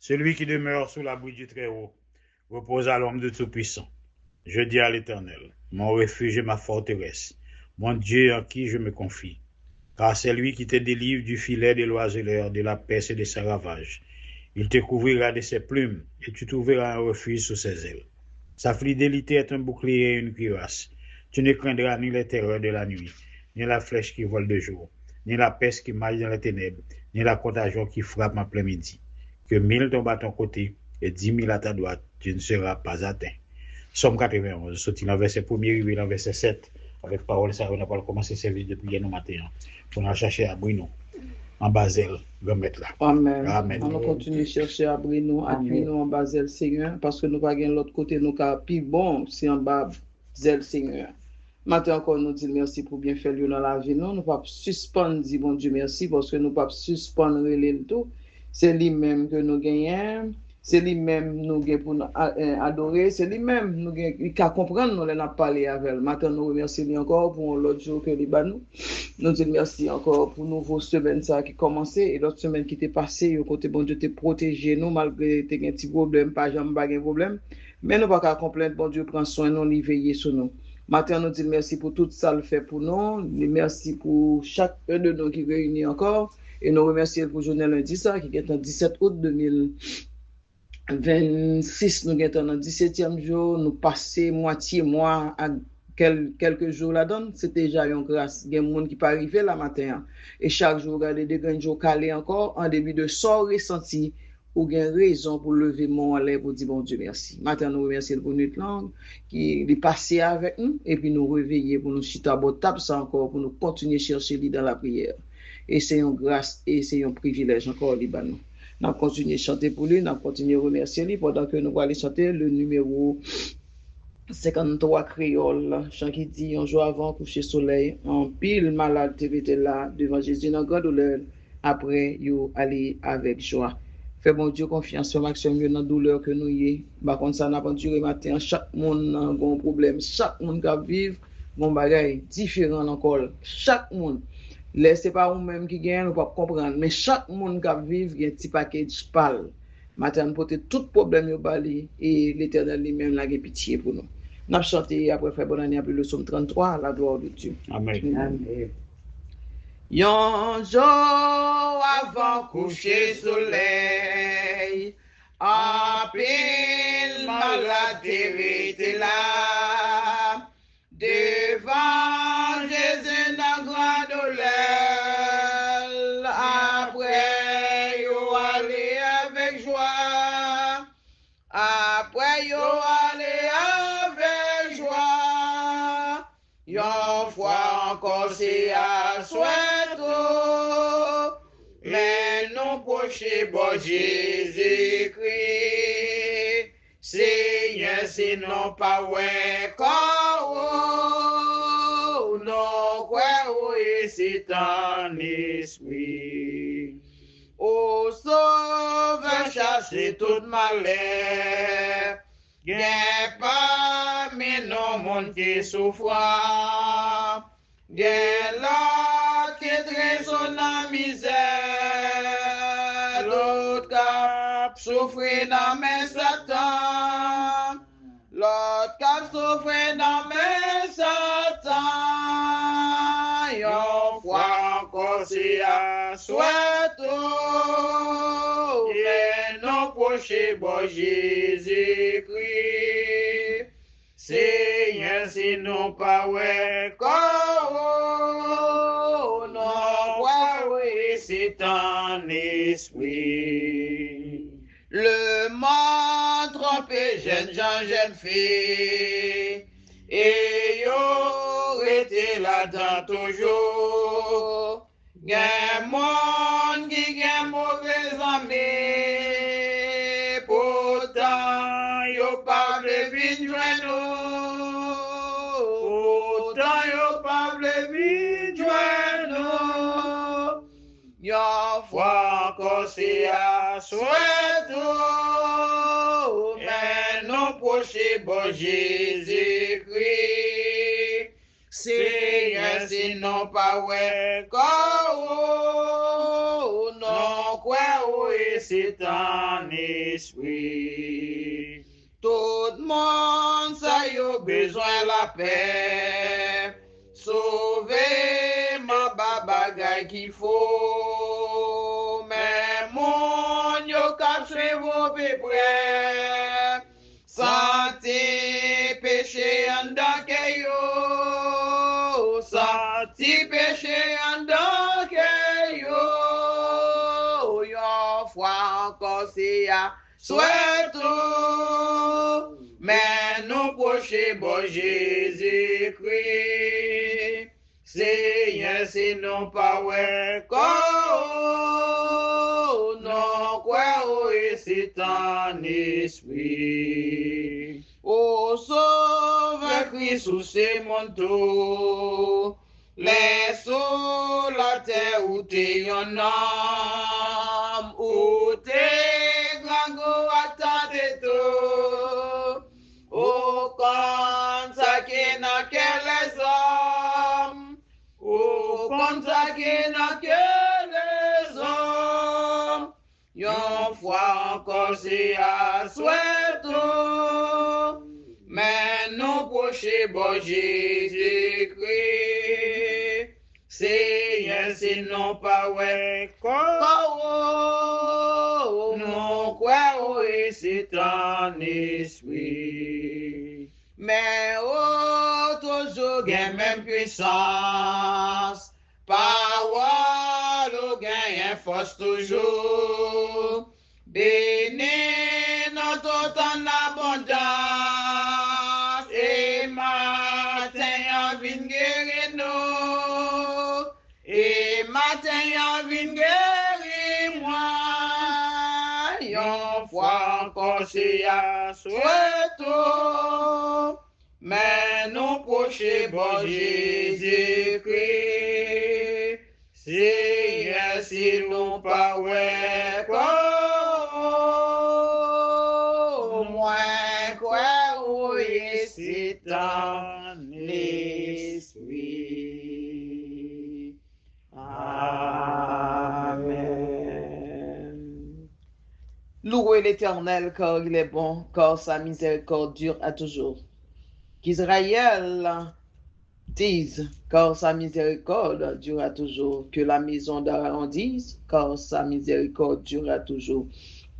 Celui qui demeure sous l'abri du Très-Haut repose à l'ombre de Tout-Puissant. Je dis à l'Éternel, mon refuge et ma forteresse, mon Dieu en qui je me confie. Car c'est lui qui te délivre du filet de l'oiseleur, de la peste et de ses ravages. Il te couvrira de ses plumes, et tu trouveras un refuge sous ses ailes. Sa fidélité est un bouclier et une cuirasse. Tu ne craindras ni les terreurs de la nuit, ni la flèche qui vole de jour, ni la peste qui marche dans les ténèbres, ni la contagion qui frappe en plein midi. Que 1000 tombent à ton côté et 10 000 à ta droite, tu ne seras pas atteint. Somme 91, sorti dans verset 1er, arrivé dans verset 7. Avec parole, ça, on n'a pas commencé à servir depuis hier matin. Pour nous chercher à Bruno, en Basel, remettre là. Amen. Amen. On continue à chercher à Bruno, en Basel, Seigneur, parce que nous pas de l'autre côté, nous pas plus bon, c'est en Basel, Seigneur. Maintenant encore, nous disons merci pour bien faire dans la vie. Nous ne pas suspendre, dis bon Dieu merci, parce que nous ne pas suspendre le tout. C'est lui-même que nous gagnons. C'est lui-même nous pour nous adorer. C'est lui-même nous qui comprendre nous l'avons parlé avec. Maintenant nous remercions lui encore pour l'autre jour que lui nous. Nous disons merci encore pour nouveau semaine ça qui commençait et l'autre semaine qui était passée. Au côté bon Dieu te protéger nous malgré tes petits problèmes, pas jamais pas de problème. Mais nous pas qu'à complaindre, bon Dieu prend soin nous, lui veiller sur nous. Maintenant, nous disons merci pour tout ça le fait pour nous. Merci pour chacun de nous qui réunit encore. Et nous remercions pour journée lundi, ça, qui est le 17 août 2026. Nous sommes dans le 17e jour. Nous passons moitié mois à quelques jours là-dedans. C'est déjà une grâce. Il y a des gens qui pas arrivé là matin. Et chaque jour, regardez des grands jours calés encore. En début de sort ressenti. Ou bien raison pour lever mon lèvre pour dire bon Dieu merci. Maintenant, nous remercions pour notre langue qui est passé avec nous et puis nous réveiller pour nous chiter à bonne table ça encore pour nous continuer à chercher lui dans la prière. Et c'est une grâce et c'est un privilège encore Liban. Nous continuons à chanter pour lui, nous continuons à remercier lui pendant que nous allons aller chanter le numéro 53 créole, chant qui dit un jour avant coucher soleil, en pile malade était là devant Jésus dans grande douleur, après yo aller avec joie. Fais bon Dieu confiance, fais maximum dans la douleur que nous y. Par contre, ça n'a pas duré matin. Chaque monde a un problème. Chaque monde qui vit un bagage différent encore. Chaque monde. Laissez pas vous-même qui gagne, nous pas comprendre. Mais chaque monde qui vit, il y a un petit package pâle. Matin, nous porter tout problème au bali et l'Éternel lui-même l'a pitié pour nous. Nous avons chanté après faire bonne année après le psaume 33, la gloire de Dieu. Amen. Amen. Yon jour avant coucher soleil, en pile malade était là, devant Jésus dans grande douleur, après yo aller avec joie, après yo aller avec joie, yon fois encore c'est à souhait. Mais non proche bon Jésus-Christ, Seigneur, sinon pas ouais, non, quoi, oui, c'est un esprit. Ô sauveur, chassez tout malheur, y'a pas, mais non, mon qui souffre, y'a là qui est son misère, l'autre cap souffre dans mes Satan, l'autre cap souffre dans mes Satan, yon fois encore c'est à souhait, mais non proche bon Jésus-Christ, Seigneur, sinon pas ouais, c'est un esprit. Le monde trompé, jeune gens, jeune fille, et yo été là-dedans toujours. Y'a monde qui a mauvais amis, pourtant yo pas de vin joindre. Pourtant yo pas de vin joindre. Yon fois encore c'est à souhait, mais non proche bon Jésus-Christ, Seigneur, sinon pas ouais, non quoi oui et c'est un esprit. Tout le monde, ça y a besoin la paix. Sauver ma bagay qu'il faut. Mais mon yo cap suivre près. Santi péché en dans que yo. Santi péché en dans que yo. Yo foi encore c'est ya. Souhaite mais nous proches bon Jésus-Christ. Seigneur, c'est non pas ouais, non quoi, et c'est un esprit. Oh, sauve Christ sous ses manteaux, laisse la terre où t'es un homme, où t'es grand go à ta tête. Oh, quand ça qui n'a que les hommes, oh, quand ça qui n'a que les hommes, yon fois encore c'est à souhaiter, mais nous proches bon Jésus-Christ, Seigneur, c'est non pas ouais, non quoi, et c'est un esprit. Mais oh, toujours gain même puissance, parole gain force toujours. Béni notre en abondance, et matin en vin guérir nous, et matin en vin guérir moi. Yon fois encore c'est à souhaiter, mais nous proches bon Jésus-Christ, Seigneur, si nous pas ouais, moins quoi, oui, c'est un esprit. Amen. Louez l'Éternel car il est bon, car sa miséricorde dure à toujours. Qu'Israël dise, car sa miséricorde durera toujours. Que la maison d'Aaron dise, car sa miséricorde durera toujours.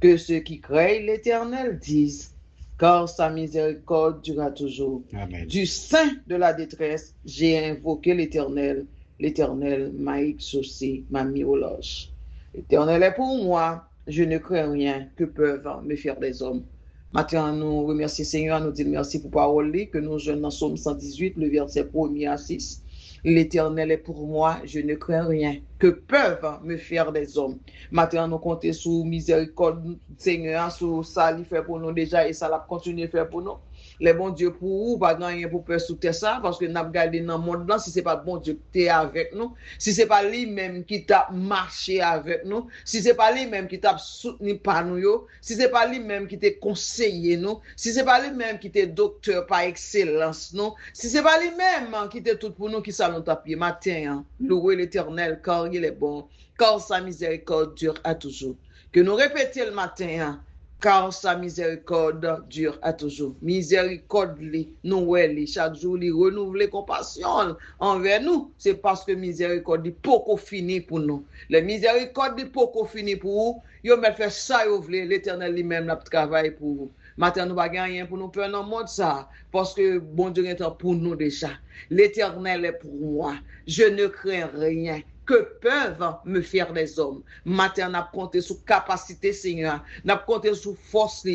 Que ceux qui craignent l'Éternel disent, car sa miséricorde durera toujours. Amen. Du sein de la détresse, j'ai invoqué l'Éternel. L'Éternel m'a exaucé, m'a mis au loge. L'Éternel est pour moi, je ne crains rien que peuvent me faire des hommes. Maintenant, nous remercions Seigneur, nous disons merci pour parole que nous jeunes dans Psaume 118, le verset 1er à 6. L'Éternel est pour moi, je ne crains rien. Que peuvent me faire des hommes? Maintenant, nous comptons sur miséricorde, Seigneur, sur ça, il fait pour nous déjà et ça l'a continué à faire pour nous. Les bons Dieu pour vous, pas rien pour faire sous ça, parce que nous avons gardé dans le monde là, si ce n'est pas bon Dieu qui est avec nous, si ce n'est pas lui-même qui t'a marché avec nous, si ce n'est pas lui-même qui t'a soutenu par nous, si ce n'est pas lui-même qui t'a conseillé nous, si ce n'est pas lui-même qui t'a docteur par excellence nous, si ce n'est pas lui-même qui t'a tout pour nous, qui s'allons taper matin, louer l'Éternel, car il est bon, car sa miséricorde dure à toujours. Que nous répétions le matin, car sa miséricorde dure à toujours. Miséricorde, nous, chaque jour, il renouvelle compassion envers nous. C'est parce que miséricorde, il peut fini pour nous. La miséricorde, il peut fini pour vous. Vous me fait ça, l'Éternel lui-même, la travail pour vous. Maintenant, nous n'avons rien pour nous faire dans le monde, ça. Parce que bon Dieu est pour nous déjà. L'Éternel est pour moi. Je ne crains rien. Que peuvent me faire des hommes? Matin, on a compté sur capacité, Seigneur. On a compté sur force,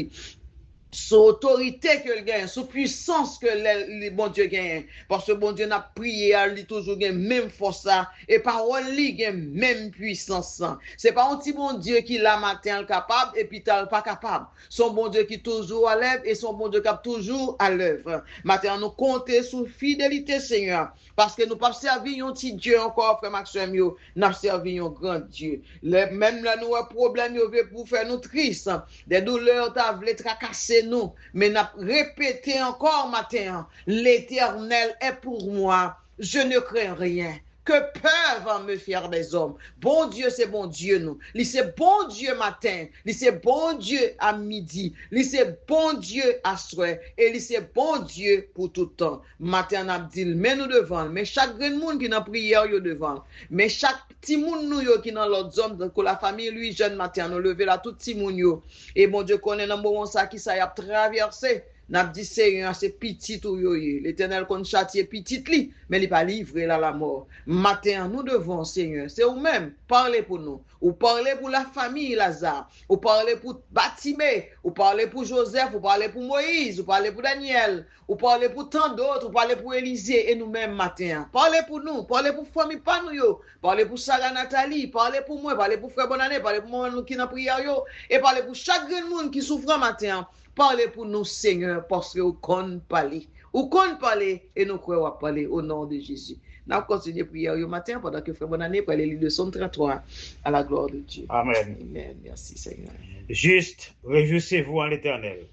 sur autorité que le gagne, sur puissance que le bon Dieu gagne. Parce que bon Dieu n'a prié à lui toujours gagne même force ça. Et parole lui gagne même puissance. C'est pas un petit bon Dieu qui l'a matin capable et puis t'as pas capable. Son bon Dieu qui toujours à l'œuvre et son bon Dieu qui toujours à l'œuvre. Matin, nous comptons sur fidélité, Seigneur. Parce que nous pas servir un petit Dieu encore, frère Maxime, nous servi un grand Dieu. Même là, nous avons problème pour faire nous tristes. Des douleurs, t'as voulu tracasser nous. Mais nous répété encore matin, l'Éternel est pour moi. Je ne crains rien. Que peuvent me faire des hommes? Bon Dieu, c'est bon Dieu, nous. C'est bon Dieu matin. C'est bon Dieu à midi. C'est bon Dieu à soir. Et c'est bon Dieu pour tout temps. Matin, on a dit, mais nous devant. Mais chaque grand monde qui n'a prière, yo devant. Mais chaque petit monde nous yo qui dans l'autre zone, que la famille, lui, jeune matin, nous lever là, tout petit monde yo. Et bon Dieu connaît dans moment ça qui ça y a traversé. N'a dit Seigneur, c'est petit ou yo. L'Éternel qu'on châtie petit li, mais il pas livré là la mort. Matin, nous devons, Seigneur, c'est vous-même, parler pour nous. Ou parler pour la famille Lazare. Ou parler pour Batimé. Ou parler pour Joseph. Ou parler pour Moïse. Ou parler pour Daniel. Ou parler pour tant d'autres. Ou parler pour Élisée et nous-mêmes matin. Parlez pour nous. Parlez pour famille pas nous yo. Parlez pour Sarah Nathalie. Parlez pour moi. Parlez pour Frère Bonannée. Parlez pour moi qui n'a prière yo. Et parlez pour chaque monde qui souffre matin. Parlez pour nous, Seigneur, parce que vous connaissez parler. Vous connaissez parler et nous croyons parler au nom de Jésus. Nous continuons à prier au matin pendant que Frère Bonannée pour les leçons 33 à la gloire de Dieu. Amen. Amen. Merci, Seigneur. Juste, réjouissez-vous en l'Éternel.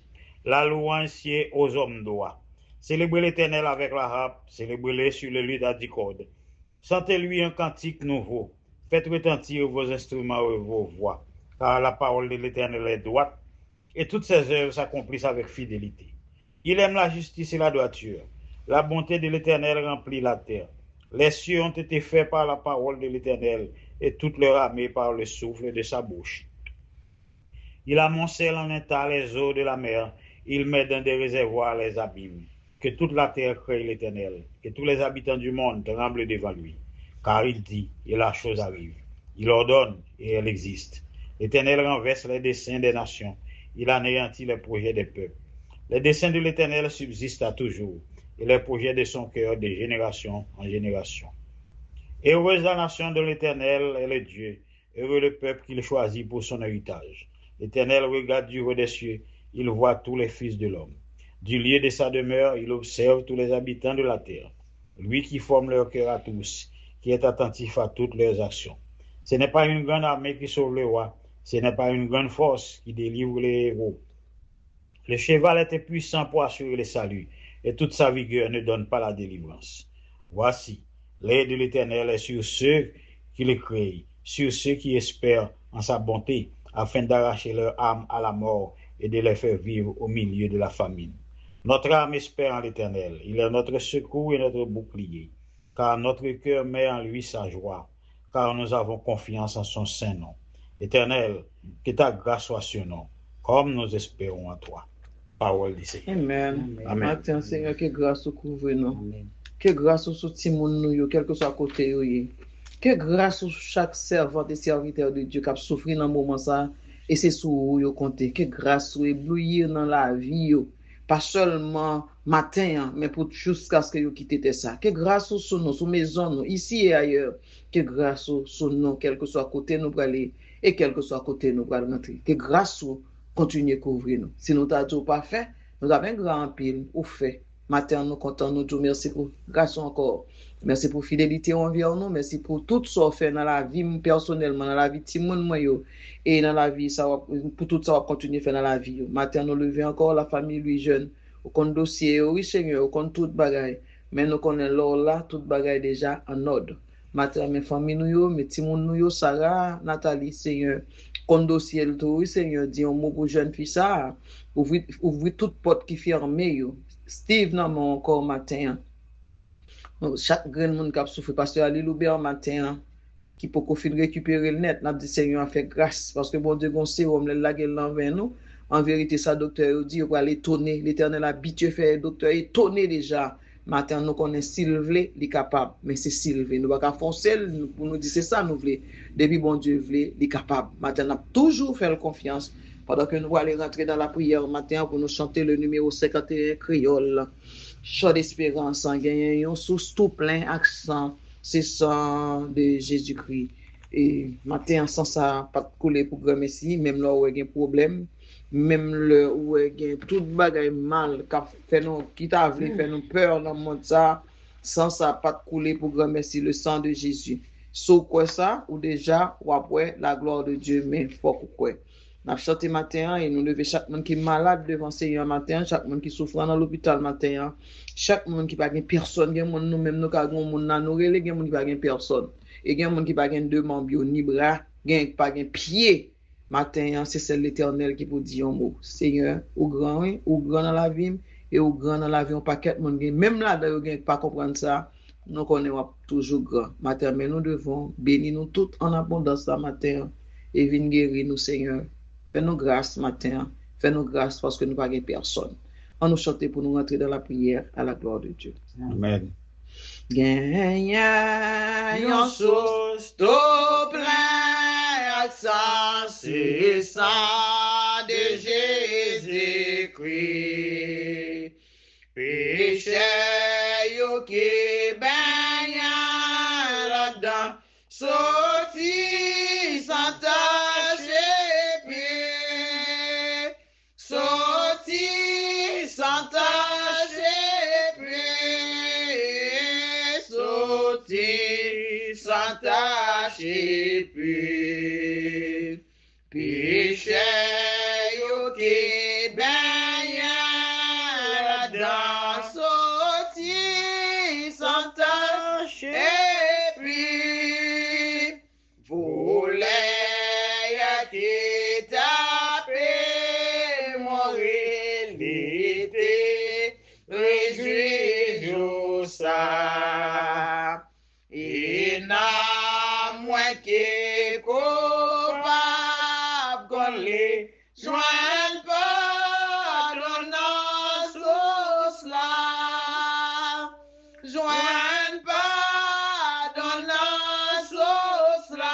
La louange sied aux hommes droits. Célébrez l'Éternel avec la harpe, célébrez-le sur le luth à 10 cordes. Chantez-lui un cantique nouveau. Faites retentir vos instruments et vos voix, car la parole de l'Éternel est droite, et toutes ses œuvres s'accomplissent avec fidélité. Il aime la justice et la droiture. La bonté de l'Éternel remplit la terre. Les cieux ont été faits par la parole de l'Éternel, et toute leur armée par le souffle de sa bouche. Il amoncelle en un tas les eaux de la mer, il met dans des réservoirs les abîmes. Que toute la terre crée l'Éternel, que tous les habitants du monde tremblent devant lui. Car il dit, et la chose arrive. Il ordonne, et elle existe. L'Éternel renverse les desseins des nations. Il anéantit les projets des peuples. Les desseins de l'Éternel subsistent à toujours, et les projets de son cœur de génération en génération. Heureuse la nation de l'Éternel est le Dieu, heureux le peuple qu'il choisit pour son héritage. L'Éternel regarde du haut des cieux, il voit tous les fils de l'homme. Du lieu de sa demeure, il observe tous les habitants de la terre. Lui qui forme leur cœur à tous, qui est attentif à toutes leurs actions. Ce n'est pas une grande armée qui sauve le roi, ce n'est pas une grande force qui délivre les héros. Le cheval était puissant pour assurer le salut, et toute sa vigueur ne donne pas la délivrance. Voici, l'aide de l'Éternel est sur ceux qui le créent, sur ceux qui espèrent en sa bonté, afin d'arracher leur âme à la mort et de les faire vivre au milieu de la famine. Notre âme espère en l'Éternel, il est notre secours et notre bouclier, car notre cœur met en lui sa joie, car nous avons confiance en son saint nom. Éternel, que ta grâce soit sur nous, comme nous espérons en toi. Parole du Seigneur. Amen. Amen. Matin, Seigneur, que grâce couvre nous. Que grâce sur tout le monde, nous, quel que soit côté. Que grâce sur chaque servant et serviteur de Dieu qui a souffert dans ce moment ça. Et c'est sur vous compter. Que grâce sur éblouir dans la vie. Pas seulement matin, mais pour jusqu'à ce que vous quittez ça. Que grâce sur nous, sur maison, nous, ici et ailleurs. Que grâce sur nous, quel que soit côté nous aller et quel que soit côté nous rentrer. Que grâce sur continuer à couvrir nous. Si nous n'avons pas fait, nous avons un grand pile ou fait. Matin, nous comptons nous dire merci pour grâce encore. Merci pour fidélité envers nous. Merci pour tout ce qu'on fait dans la vie personnellement, dans la vie de tout le monde. Et dans la vie, ça va, pour tout ça, on va continuer à faire dans la vie. Matin, nous levons encore la famille, lui jeune. Au compte dossier, oui Seigneur, au compte tout bagaille. Mais nous connaissons là, tout bagaille déjà en ordre. Matin, mes familles, nous, mes petits nous, Sarah, Nathalie, Seigneur. Compte dossier, oui Seigneur, dit un mot pour jeune fille ça. Ouvrir toute porte qui fermée. Steve, non, mon encore matin. Chaque grand monde qui a souffert, parce que Ali Loubert matin, qui peut récupérer le net, n'a dit Seigneur a fait grâce, parce que bon Dieu, on sait, on l'a lagué l'envers nous. En vérité, ça, docteur, dit, on va l'étonner. L'Éternel a habitué fait, docteur, étonné déjà. Matin, nous connaissons Sylvain, il est capable, mais c'est Sylvain. Nous ne pouvons pas foncer pour nous dire c'est ça, nous voulons. Depuis bon Dieu, il est capable. Matin, nous avons toujours fait confiance. Pendant que nous allons rentrer dans la prière matin pour nous chanter le numéro 51 créole. Chant d'espérance en gagnant sous tout plein accent. C'est sang de Jésus-Christ. Et matin, sans ça, pas de couler pour grand messie, même là où il y a un problème. Même le où il y a tout bagaille mal qui t'a voulu faire nous peur dans le monde ça. Sans ça, pas de couler pour grand messie, le sang de Jésus. Sauf quoi ça, ou déjà, ou après, la gloire de Dieu, mais faut quoi. N'a chanté matin et nous lever chaque monde qui est malade devant Seigneur matin, chaque monde qui souffre dans l'hôpital matin, chaque monde qui pas gain personne, gain monde nous même nous ka gon monde nan nous relé gain monde qui pas gain personne. Et gain monde qui pas gain deux membres ni bras, gain pas gain pied. Matin, c'est celle l'Éternel qui vous dit un mot. Seigneur, ou grand dans la vie et ou grand dans la vie, on paquet monde gain même là d'ailleurs gain pas comprendre ça. Nous connaissons toujours grand. Matin, mais nous devons bénir nous tout en abondance ce matin et venir guérir nous, Seigneur. Fais-nous grâce matin. Fais-nous grâce parce que nous n'avons pas personne. On nous chanter pour nous rentrer dans la prière à la gloire de Dieu. Amen. Gagnant yon source tout plein, ça c'est ça de Jésus-Christ. Péché yo qui baigne là-dedans, sorti sans tache pied, sorti sans tache pied, sorti sans tache pied. Péché yo qui baigne là-dedans, sorti sans tache et puis voulez qui tapé mourir l'été, réjouis ça. Et n'a moins qui coupable qu'on les joigne pas dans sauce là. Joigne pas dans sauce là.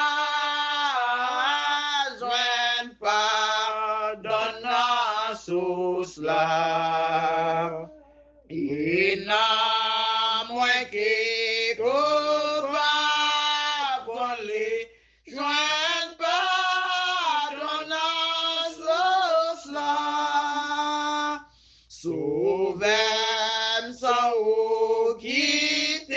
Joigne pas dans sauce là. Et n'a moins qui coupable qu'on les joigne pas dans sauce là. Sauvez sans eau quitter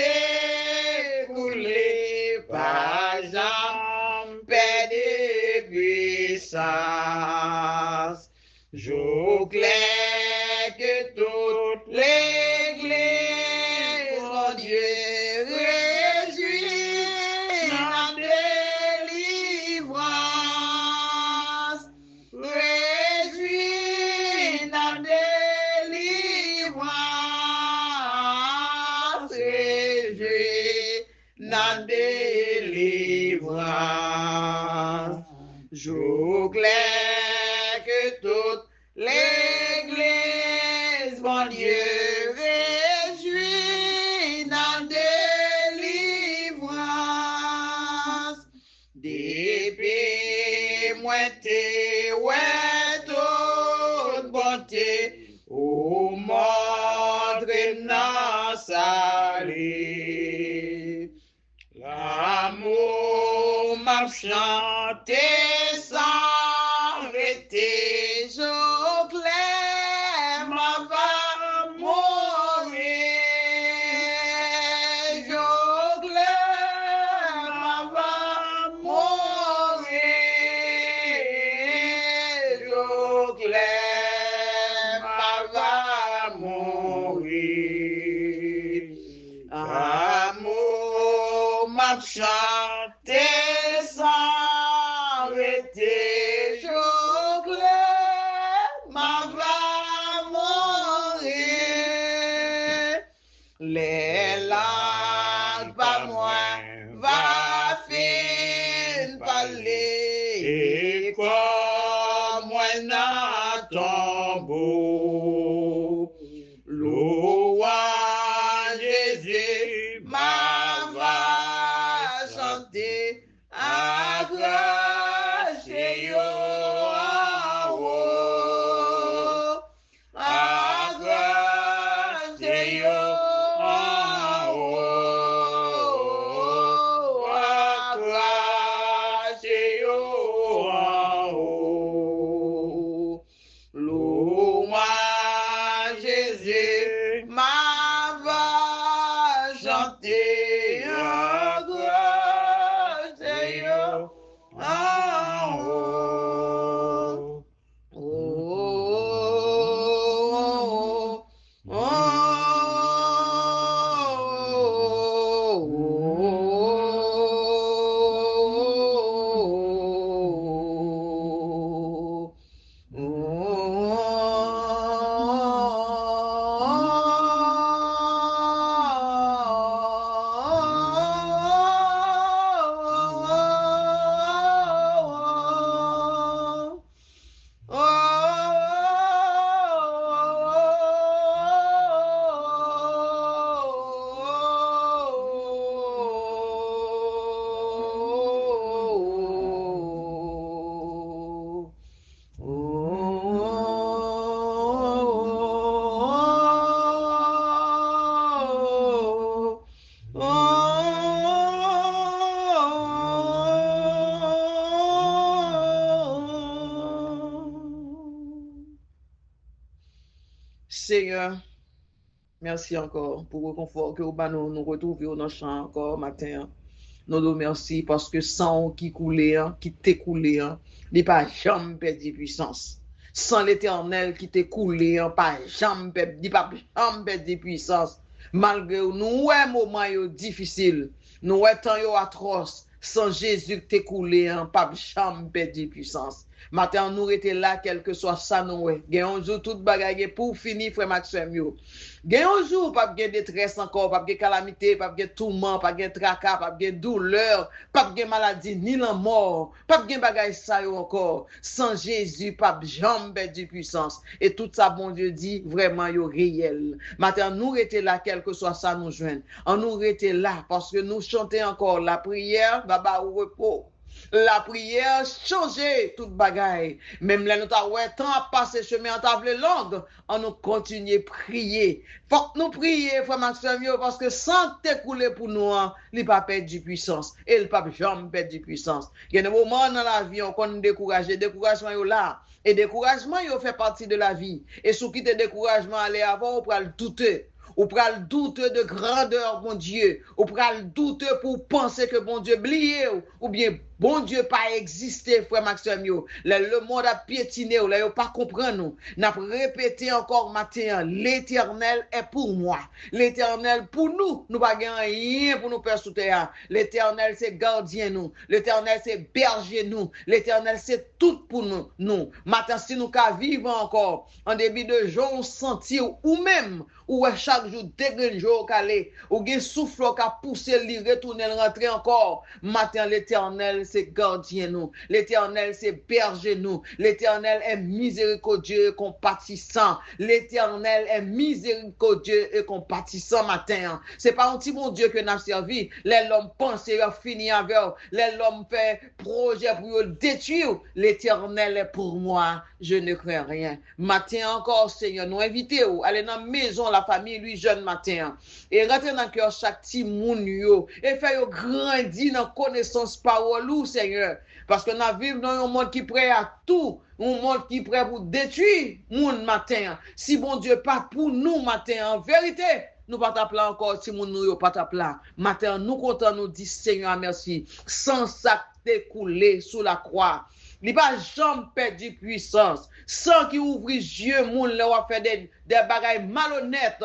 coulé par jamais perdre puissance. Je claire que toute l'église, mon Dieu, réjouit dans délivrance. Réjouit dans délivrance. Réjouit dans délivrance. Je claire que toute l'église, mon Dieu, réjouit dans délivrance. Depuis moi t'es ouais toute bonté, au monde n'a salé. L'amour m'a chanté sans arrêter, je claire ma va mourir, je claire ma va mourir, je claire ma va mourir. Amour m'a chanté sans arrêter, je claire ma va mourir. Les langues pas moins va fin parler, et comme moi n'a tombeau, louange Jésus m'a va chanter, accroché yo en haut, accroché yo en haut, accroché yo en haut. Louange Seigneur, merci encore pour le confort que nous retrouvons dans le champ encore matin. Nous nous remercions parce que sang qui coulait, qui t'est coulé, n'est pas jamais perdu puissance. Sans l'Éternel qui t'est coulé, pas jamais perdu puissance. Malgré nous, ouais, moment difficile, nous ouais temps atroce, sans Jésus qui t'est coulé, pas jamais perdu puissance. Matin, nous étions là, quel que soit ça, nous, gen un jour, tout bagaille pour finir, frère Maxime, yo. Gen un jour, pas de détresse encore, pas de calamité, pas de tourment, pas de tracas, pas de douleur, pas de maladie, ni la mort, pas de bagaille ça, yo encore. Sans Jésus, pas de jambe de puissance. Et tout ça, bon Dieu dit, vraiment, yo réel. Matin, nous étions là, quel que soit ça, nous joignent. On nous était là, parce que nous chantons encore la prière, baba au repos. La prière changer toute bagaille. Même là, nous avons temps à passer chemin en table longue, on nous continue à prier. Faut que nous prier, frère Maxime, parce que sans t'écouler pour nous, il n'a pas perdu puissance. Et il n'a pas jamais perdu puissance. Il y a des moments dans la vie, on est découragé. Découragement est là. Et découragement, il fait partie de la vie. Et sous qui te découragement aller avant, on peut le douter. Ou pral doute de grandeur, bon Dieu. Ou pral doute pour penser que bon Dieu oublié ou bien bon Dieu pas existé, frère Maxime. Le monde a piétiné, là, yo pas comprendre nous. N'a répété encore matin, l'Éternel est pour moi. L'Éternel pour nous, nous pas rien pour nous faire sous terre. L'Éternel c'est gardien nous. L'Éternel c'est berger nous. L'Éternel c'est tout pour nous. Matin si nous ka vivre encore en début de jour, on sentir ou même ou chaque jour dès jour calé ou gen souffle ka pousser li retourner rentrer encore. Matin l'Éternel c'est gardien nous. L'Éternel c'est berger nous. L'Éternel est miséricordieux et compatissant. L'Éternel est miséricordieux et compatissant matin. C'est pas un petit bon Dieu que n'a servi. L'homme pense et fini avec. L'homme fait projet pour le détruire. L'Éternel est pour moi. Je ne crains rien. Matin encore, Seigneur, nous invitons aller dans la maison, la famille, lui, jeune matin. Et rentrer dans le cœur chaque petit moun yo. Et faire yo grandir dans connaissance parole ou, Seigneur. Parce que nous vivons dans un monde qui est prêt à tout. Un monde qui est prêt pour détruire moun matin. Si bon Dieu pas pour nous matin, en vérité, nous pas t'appeler encore si moun nous yo pas t'appeler. Matin, nous comptons nous dire Seigneur merci. Sans ça découlé sous la croix. Il n'a pas jamais perdu puissance. Sans qu'il ouvre les yeux, moun le va faire des bagailles malhonnêtes.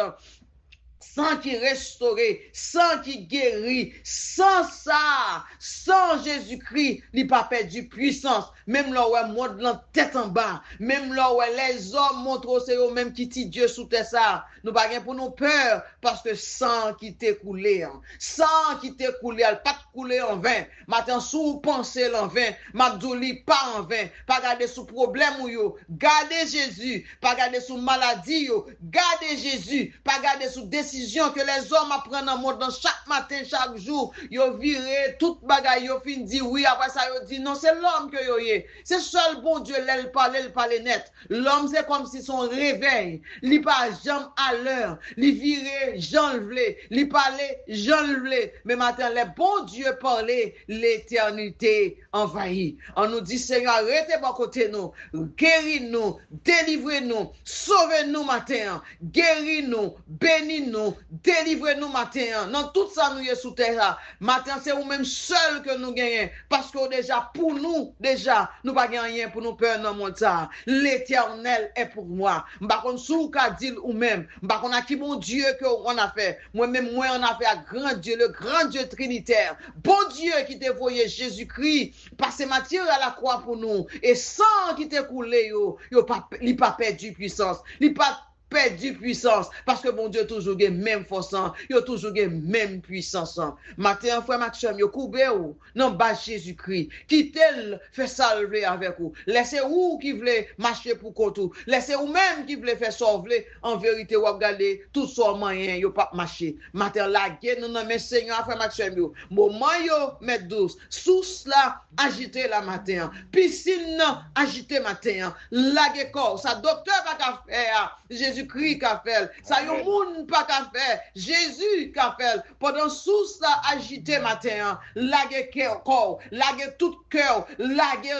Sans qu'il restaure, sans qu'il guérit, sans ça, sans Jésus-Christ, il n'a pas perdu puissance. Même là où elle monte la tête en bas, même là où les hommes montrent c'est eux même qui dit Dieu sous terre ça. Nous pas pour nous peur parce que sang qui t'est coulé, sang qui t'est coulé, elle pas coulé en vain. Maintenant sous penser en vain, m'abdouli pas en vain, pas garder sous problème ou yo, gardez Jésus, pas garder sous maladie yo, gardez Jésus, pas garder sous décision que les hommes apprennent dans le monde dans chaque matin, chaque jour, yo viré toute bagaille, yo fin dit oui, après ça yo dit non, c'est l'homme que yo y. C'est seul bon Dieu, il parle net. L'homme, c'est comme si son réveil, il pas jamais à l'heure, il virait, j'enlevais, il parlait, j'enlevais. Mais maintenant, le bon Dieu parlait, l'éternité envahit. On nous dit, Seigneur, arrêtez par côté nous, guéris-nous, délivrez-nous, sauvez-nous matin, guéris-nous, bénis-nous, délivrez-nous matin. Dans tout ça, nous y est sous terre. Matin, c'est vous-même seul que nous gagnons. Parce que déjà, pour nous, déjà, nous pas rien pour nous peur dans mon ça. L'Éternel est pour moi. M'pa kon sou ka dit ou même, m'pa kon a qui bon Dieu que on a fait. Moi-même moi on a fait à grand Dieu, le grand Dieu trinitaire. Bon Dieu qui t'a envoyé Jésus-Christ passer matière à la croix pour nous et sans qui t'a coulé yo pas li pas perdu puissance. Li pas perdu puissance parce que bon Dieu toujours gagne même force, yo toujours gagne même puissance. Matin frère Maxime yo coubé ou non bas Jésus-Christ qui tel fait salver avec vous. Laissez vous qui voulez marcher pour compte. Laissez vous même qui voulez faire sauver en vérité ou regarder tout son moyen yo pas marcher. Matin la guerre nous non mais Seigneur frère Maxime yo moment yo mettre douce sous là agiter la matin piscine agiter matin la corps ça docteur pas qu'à faire Jésus-Christ qu'a fait. Ça yon moun pas qu'a fait. Jésus qu'a fait. Pendant sous ça agité matin, laguer corps, laguer tout cœur, laguer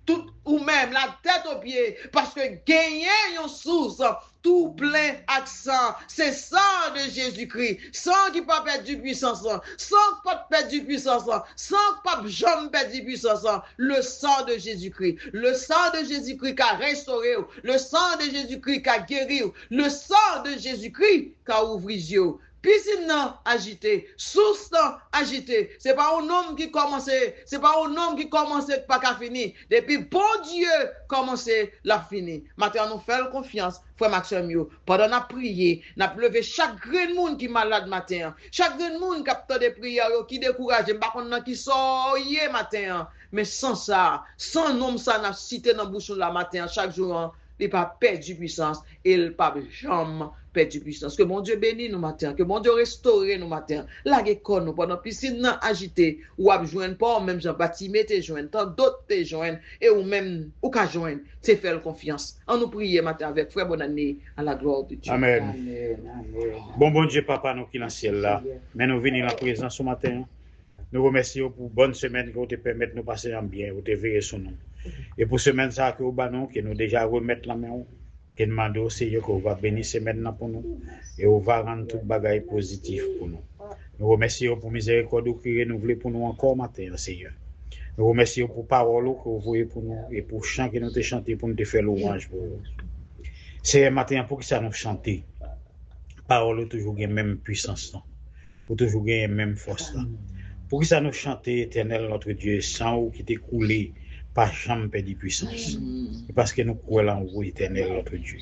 tout ou même la tête aux pieds, parce que gagner une source, tout plein accent, c'est sang de Jésus-Christ, sang qui pas perdre du puissance, sang pas perdre du puissance, sang pas jamais perdre du puissance, le sang de Jésus-Christ, le sang de Jésus-Christ qui a restauré, le sang de Jésus-Christ qui a guéri, le sang de Jésus-Christ qui a ouvert les yeux. Piscine agité, source agité. C'est pas un homme qui commençait, c'est pas un homme qui commençait pas qu'à finir. Depuis bon Dieu commençait la fini. Maintenant nous faisons confiance, frère Maxime yo. Pendant n'a prié, n'a levé chaque grain de monde qui malade matin. Chaque grain de monde qui a des prières qui décourage, pas qu'on qui sort matin. Mais sans ça, sans nom ça n'a cité dans bouche la matin chaque jour, il pas perdre puissance, il pas jamais perdre puissance. Que mon Dieu bénisse nous matin, que mon Dieu restaure nous matin. La école nous pendant piscine agité ou a joindre pas même Jean Baptiste te joindre, tant d'autres te joindre et ou même ou ka joindre, c'est faire confiance. On nous prier matin avec frère bonne année à la gloire de Dieu. Amen. Amen. Bon Dieu papa nous qui dans le ciel là. Mais nous venons en présence ce matin. Nous remercions pour bonne semaine que vous te permettez de nous passer en bien, vous te veillez sur nous. Et pour semaine ça que vous banon, que nous déjà remettre la main, que nous demandons au Seigneur que vous va bénir semaine là pour nous et vous va rendre tout bagaille positif pour nous. Nous remercions pour miséricorde que vous renouvelez pour nous encore matin, Seigneur. Nous remercions pour parole que vous voyez pour nous et pour chant que nous te chanté pour nous te faire louange pour vous. C'est matin pour que ça nous chanter. Parole toujours gagne même puissance là. Pour toujours gagner même force là. Pour que ça nous chante éternel notre Dieu sans ou qui t'est coulé pas jamais perdre puissance. Parce que nous croyons en vous éternel notre Dieu.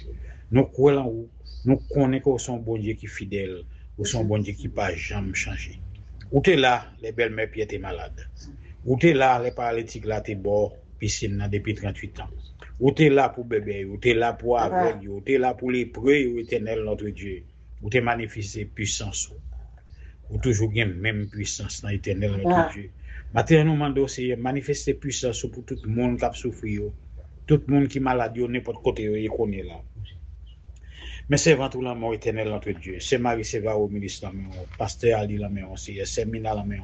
Nous croyons en vous, nous connaissons que son bon Dieu qui est fidèle, ou son bon Dieu qui pas jamais changé. Ou t'es là, les belles-mères qui étaient malades. Ou t'es là, les paralytiques là t'es bord piscine depuis 38 ans. Ou t'es là pour bébé, ou t'es là pour aveugle, ou t'es là pour les preux, éternel notre Dieu. Ou t'es manifesté puissance. Ou toujours gain même puissance dans l'éternel notre Dieu. Maintenant, nous demandons c'est manifester puissance pour tout le monde qui a souffert, tout le monde qui est malade, n'importe côté, il connaît là. Mais c'est avant tout la mort éternel notre Dieu. C'est Marie Séva au ministre la main, pasteur Ali la main aussi, c'est Mina la main.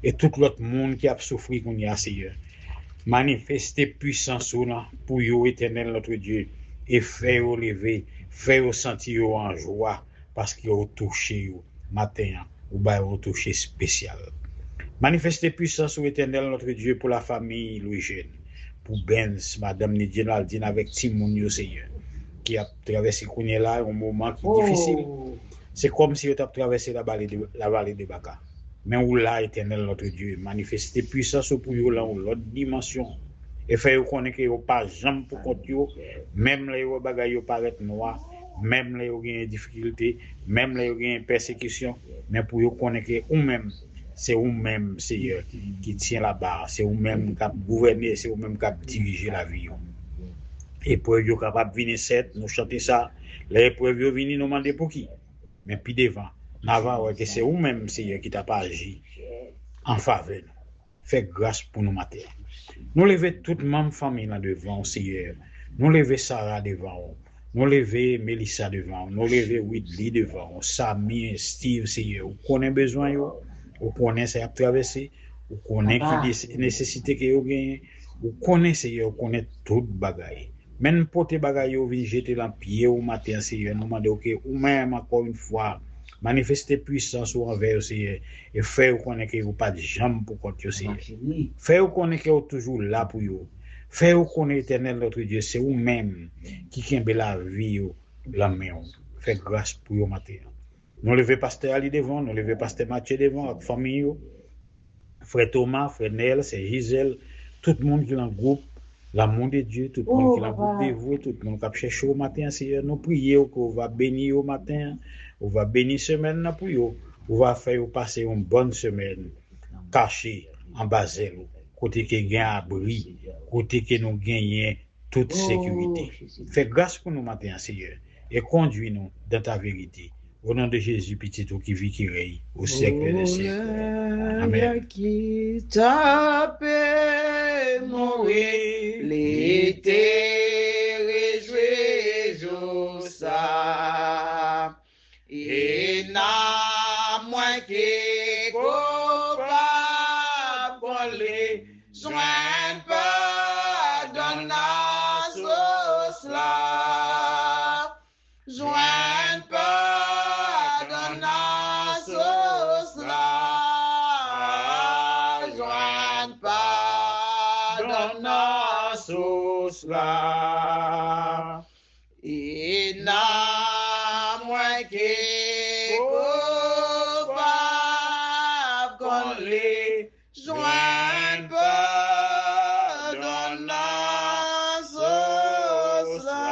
Et tout l'autre monde qui a souffert qu'on y a Seigneur. Manifester puissance pour vous éternel notre Dieu et faire vous lever, faire vous sentir en joie parce que vous touché matin. Ou bien un toucher spécial. Manifester puissance au éternel notre Dieu pour la famille Louis Jeune, pour Benz, Madame Nidienne Aldine avec Timoun Seigneur, qui a traversé là un moment qui est difficile. C'est comme si vous avez traversé la vallée de Baka. Mais où là, éternel notre Dieu, manifester puissance pour vous là, l'autre dimension. Et faire connaître que vous pas jamais pour compte, même les bagailles paraissent noirs. Même là, il y a des difficultés, même là, il y a des persécutions, mais pour vous connaître que vous-même, c'est vous-même, Seigneur, qui tient la barre, c'est vous-même qui gouvernez, c'est vous-même qui dirigez la vie. Et pour vous capable de venir nous chanter ça, les épreuves venir nous demander pour qui. Mais puis devant, avant, que c'est vous-même, Seigneur, qui t'a pas agi en faveur. Faites grâce pour nous matin. Nous levons toute ma famille là devant, Seigneur. Nous levons Sarah devant. Nous lever Mélissa devant, nous lever Whitley devant, Samy, Steve, Seigneur. Vous connaissez besoin, vous connaissez à traverser, vous connaissez qui nécessité que vous gagnez, vous connaissez, Seigneur, vous connaissez tout bagaille. Même porter bagaille, vous jeter dans pied au matin, Seigneur, nous demandons que vous-même, encore une fois, manifester puissance envers Seigneur et faire connaître que vous pas de jambes pour compter, Seigneur. Faire connaître que vous toujours là pour vous. Fais-vous connaître éternel notre Dieu, c'est vous-même qui aime la vie, la main. Faites grâce pour vous matin. Nous levons pasteur Ali devant, nous levons pasteur Mathieu devant, avec famille, frère Thomas, frère Nel, c'est Gisèle, tout le monde qui est dans le groupe, l'amour de Dieu, tout le monde qui est dans le groupe dévoué, tout le monde qui a cherché au matin, Seigneur, nous prions qu'on va bénir au matin, on va bénir semaine pour vous, on va faire passer une bonne semaine, cachée en Basel. Côté que gagne abri, côté que nous gagnons toute sécurité. Fais grâce pour nous matin, Seigneur, et conduis-nous dans ta vérité. Au nom de Jésus, petit tout qui vit, qui règne, au siècle des siècles. Amen. Qui tape mourir, l'été réjouit ça, et n'a moins que coupable. Soin pas là. Et n'a moins que coupable qu'on les joint pardonnance là.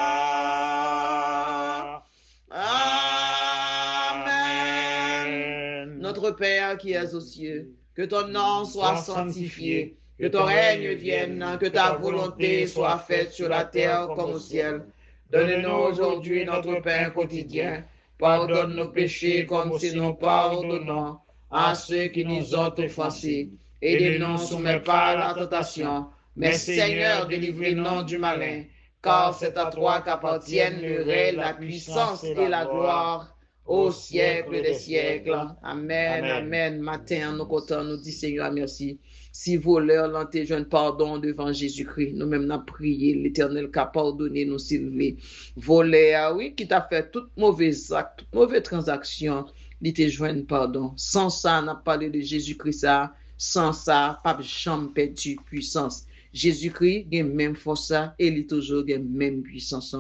Amen. Notre Père qui es aux cieux, que ton nom soit sanctifié, que ton règne vienne, que ta volonté soit faite sur la terre comme au ciel. Donne-nous aujourd'hui notre pain quotidien. Pardonne nos péchés comme si nous pardonnons à ceux qui nous ont offensés. Et ne nous soumets pas à la tentation, mais Seigneur, délivre-nous du malin, car c'est à toi qu'appartiennent le règne, la puissance et la gloire au siècle des siècles. Amen, amen. Matin, nous comptons, nous dit Seigneur, merci. Si voleur, l'on te jeune pardon devant Jésus-Christ, nous-mêmes n'a prié, l'Éternel qu'a pardonné nous s'il veut. Voleur, oui, qui t'a fait toute mauvaise acte, toute mauvaise transaction, il te joint pardon. Sans ça, on a parlé de Jésus-Christ, ça. Sans ça, pas jamais perdu puissance. Jésus-Christ a même force et il toujours a même puissance.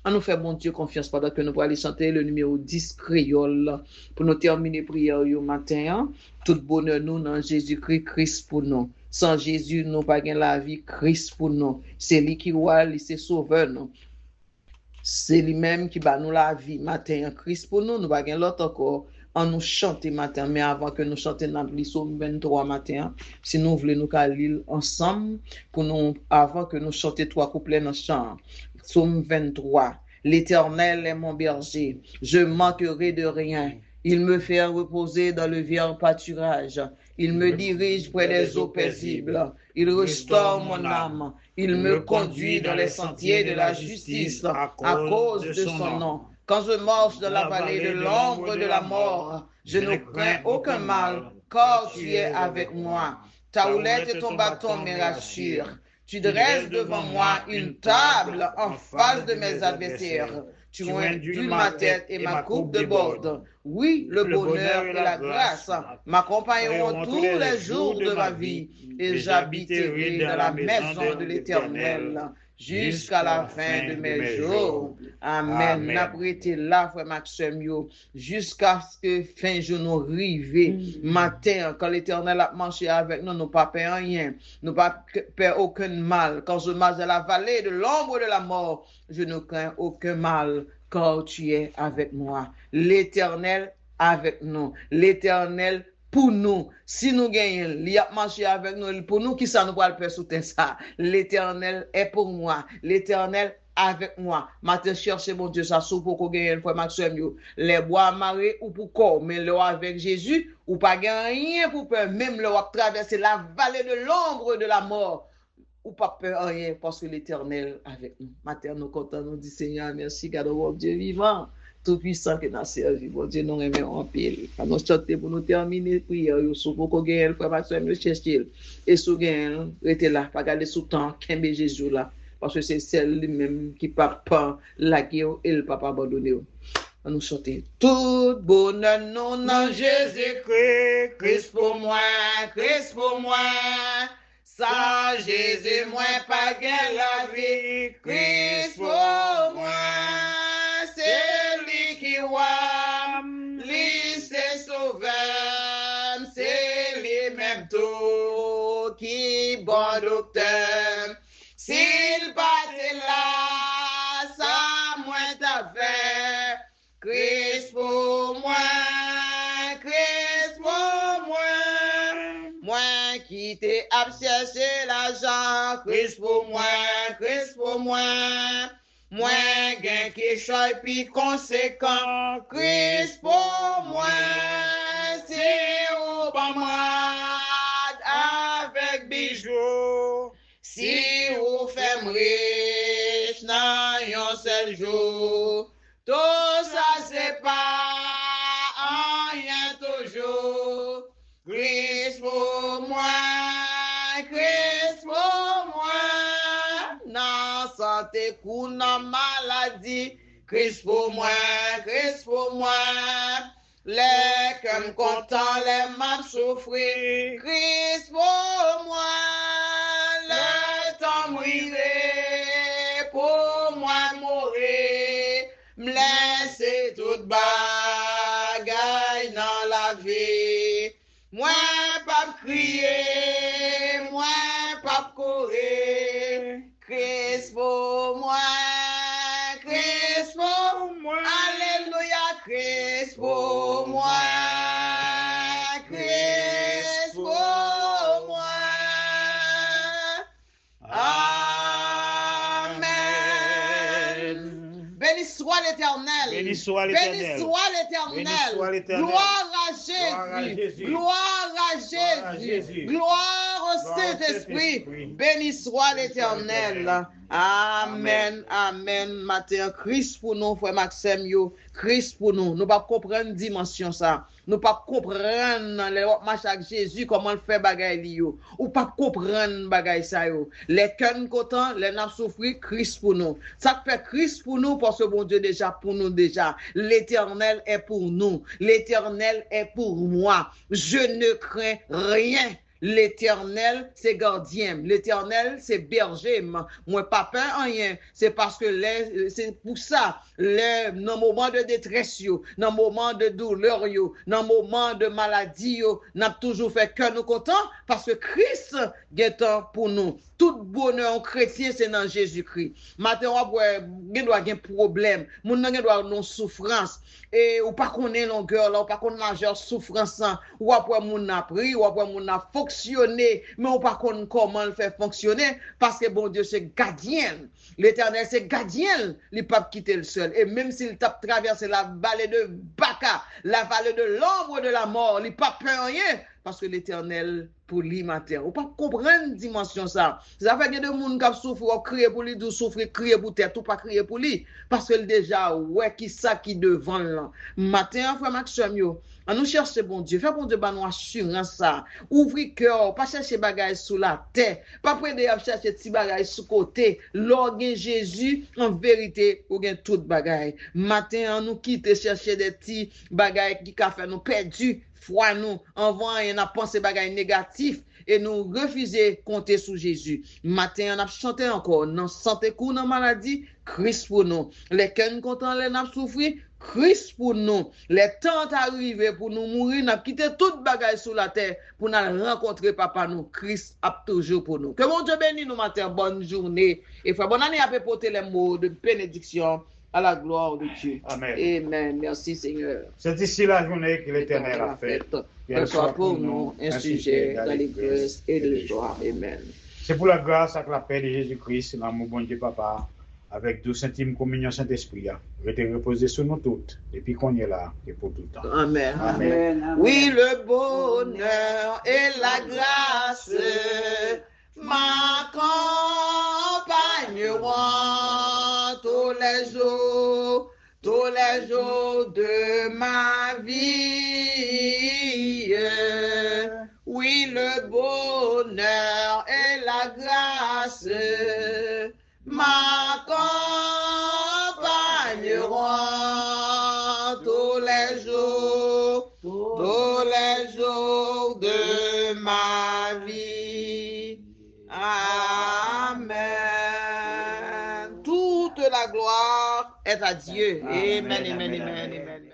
On nous fait bon Dieu confiance pendant que nous allons aller chanter le numéro 10 créole pour nous terminer prière au matin. Tout bonheur nous dans Jésus-Christ, Christ pour nous. Sans Jésus, nous pas la vie, Christ pour nous. C'est lui qui roi, lui c'est sauveur nous. C'est lui-même qui bat nous la vie matin, Christ pour nous, nous pas l'autre encore. On nous chante matin, mais avant que nous chantions dans le psaume 23 matin, si nous voulons nous caler ensemble, pour nous, avant que nous chantions 3 couplets dans le chant. Psaume 23. L'Éternel est mon berger, je manquerai de rien. Il me fait reposer dans le vert pâturage. Il me dirige près des eaux paisibles. Il restaure mon âme. Il me conduit dans les sentiers de la justice à cause de son nom. Quand je marche dans la vallée de l'ombre de la mort, je ne crains aucun mal, car tu es avec moi. Ta houlette et ton bâton me rassurent. Tu dresses devant moi une table en face de mes adversaires. Tu induis ma tête et ma coupe déborde. Oui, le bonheur et la grâce m'accompagneront tous les jours de ma vie, et j'habiterai dans la maison de l'Éternel jusqu'à la fin de mes jours. Amen. N'abrité là, frère Maxime, jusqu'à ce que fin jour nous arrive. Matin, quand l'Éternel a marché avec nous, nous pas peur rien. Nous pas peur aucun mal. Quand je marche dans la vallée de l'ombre de la mort, je ne crains aucun mal, car tu es avec moi. L'Éternel avec nous. L'Éternel pour nous. Si nous gagnons, il a marché avec nous. Pour nous, qui ça nous va le faire soutenir ça? L'Éternel est pour moi. L'Éternel avec moi. Matin, cherchez mon Dieu, ça sous pour qu'on gagne pour Maxime. Les bois amarrés ou pour corps, mais le avec Jésus, ou pas gagner rien pour peur. Même le traverser la vallée de l'ombre de la mort. Ou pas peur rien parce que l'Éternel avec nous. Matin, nous comptons, nous dit Seigneur, merci, gardons Dieu vivant. Tout puissant que nous servi, bon Dieu, nous remercions en pile. Nous chanter pour nous terminer, prière, sous beaucoup gagne, frère Maxime, chercher. Et sous gagne, restez là, pas garder sous temps, qu'un Jésus là. Parce que c'est celle-même qui papa la guerre et le papa abandonné. Nous chanter. Tout bonheur, non, non, Jésus-Christ, Christ pour moi, Christ pour moi. Sans Jésus, moi, pas gagne la vie, Christ pour moi. C'est lui qui roi, lui c'est sauveur, c'est lui même tout qui bon docteur. S'il passait là, ça moins t'a fait, Christ pour moi, Christ pour moi. Moi qui t'ai cherché l'argent, Christ pour moi, Christ pour moi. Moi, gain qui choy puis conséquent, Christ pour moi, c'est au bon moi, avec bijoux. Si vous faites riche dans un seul jour, tout ça c'est pas rien toujours. Christ pour moi, Christ pour moi. Dans santé, coup, dans maladie, Christ pour moi, Christ pour moi. Les cœurs contents, les mains souffrir, Christ pour moi. Le temps brisé, m'laisse tout bagaille dans la vie. Moi pas crier, moi pas courir. Christ pour moi, alléluia, Christ pour moi, Christ pour moi. Amen. Béni soit l'Éternel. Béni soit l'Éternel. Béni soit l'Éternel. Béni soit l'Éternel. Gloire à Gloire à Jésus. Jésus. Gloire à Jésus. Gloire au Saint-Esprit. Béni soit l'Éternel. Amen. Amen. Matin, Christ pour nous, frère Maxime, yo. Christ pour nous. Nous pas comprendre dimension ça. Nous pas comprendre les marche avec Jésus comment il fait bagay li yo. Ou pas comprendre bagay ça yo. Les cœurs contents, les n'a souffrir Christ pour nous. Ça fait Christ pour nous parce que bon Dieu déjà pour nous déjà. L'Éternel est pour nous. L'Éternel est pour moi. Je ne crains rien. L'Éternel, c'est gardien. L'Éternel, c'est berger. Moi, pas peur rien. C'est parce que c'est pour ça, dans le moment de détresse, dans le moment de douleur, dans le moment de maladie, n'a toujours fait que nous contents parce que Christ est pour nous. Tout bonheur chrétien, c'est dans Jésus-Christ. Maintenant, on doit avoir un problème. Mon doit avoir une souffrance. Et ou pas qu'on est longueur là, ou pas qu'on a majeure souffrance, ou après mon a pris, ou après mon a fonctionné, mais ou pas qu'on comment le faire fonctionner, parce que bon Dieu c'est gardien. L'Éternel c'est gardien, il peut pas quitter le seul. Et même s'il tape traverser la vallée de Baca, la vallée de l'ombre de la mort, il peut pas peur rien. Parce que l'Éternel pour lui matin. Ou pas comprendre dimension ça. Ça fait que de monde qui souffre, crier pour lui, souffrir, crier pour tête, ou pas crier pour lui. Parce que déjà, ouais, qui ça qui devant là. Matin, frère Maxime, yo, on nous cherche bon Dieu. Fait bon Dieu, bah nous assurance ça. Ouvrir cœur, pas chercher bagaille sous la terre. Pas prendre à chercher petit bagaille sous côté. L'orgue Jésus, en vérité, ou gain toute bagaille. Matin, on nous quitte chercher des petits bagaille qui a fait nous perdus. Foi nous, envoie on a pensé bagaille négatif et nous refuser compter sur Jésus. Matin on a chanté encore, non santé coup dans maladie, Christ pour nous. Les cœurs contents les n'a souffrir, Christ pour nous. Les temps arrivés pour nous mourir, n'a quitté toute bagaille sur la terre pour nous rencontrer papa nous. Christ a toujours pour nous. Que mon Dieu bénisse nous matin, bonne journée et frère bonne année à porter les mots de bénédiction. À la gloire de Dieu. Amen. Amen. Merci Seigneur. C'est ici la journée que l'Éternel a faite. Qu'elle soit pour nous un sujet d'allégresse et de joie. Amen. C'est pour la grâce avec la paix de Jésus-Christ, l'amour bon Dieu Papa, avec douce intime communion Saint-Esprit, restez reposé sur nous toutes, depuis qu'on est là et pour tout le temps. Amen. Amen. Amen. Oui, le bonheur et la grâce m'accompagneront tous les jours de ma vie. Oui, le bonheur et la grâce m'accompagneront tous les jours de ma vie. Amen. Toute la gloire est à Dieu. Amen, amen, amen, amen.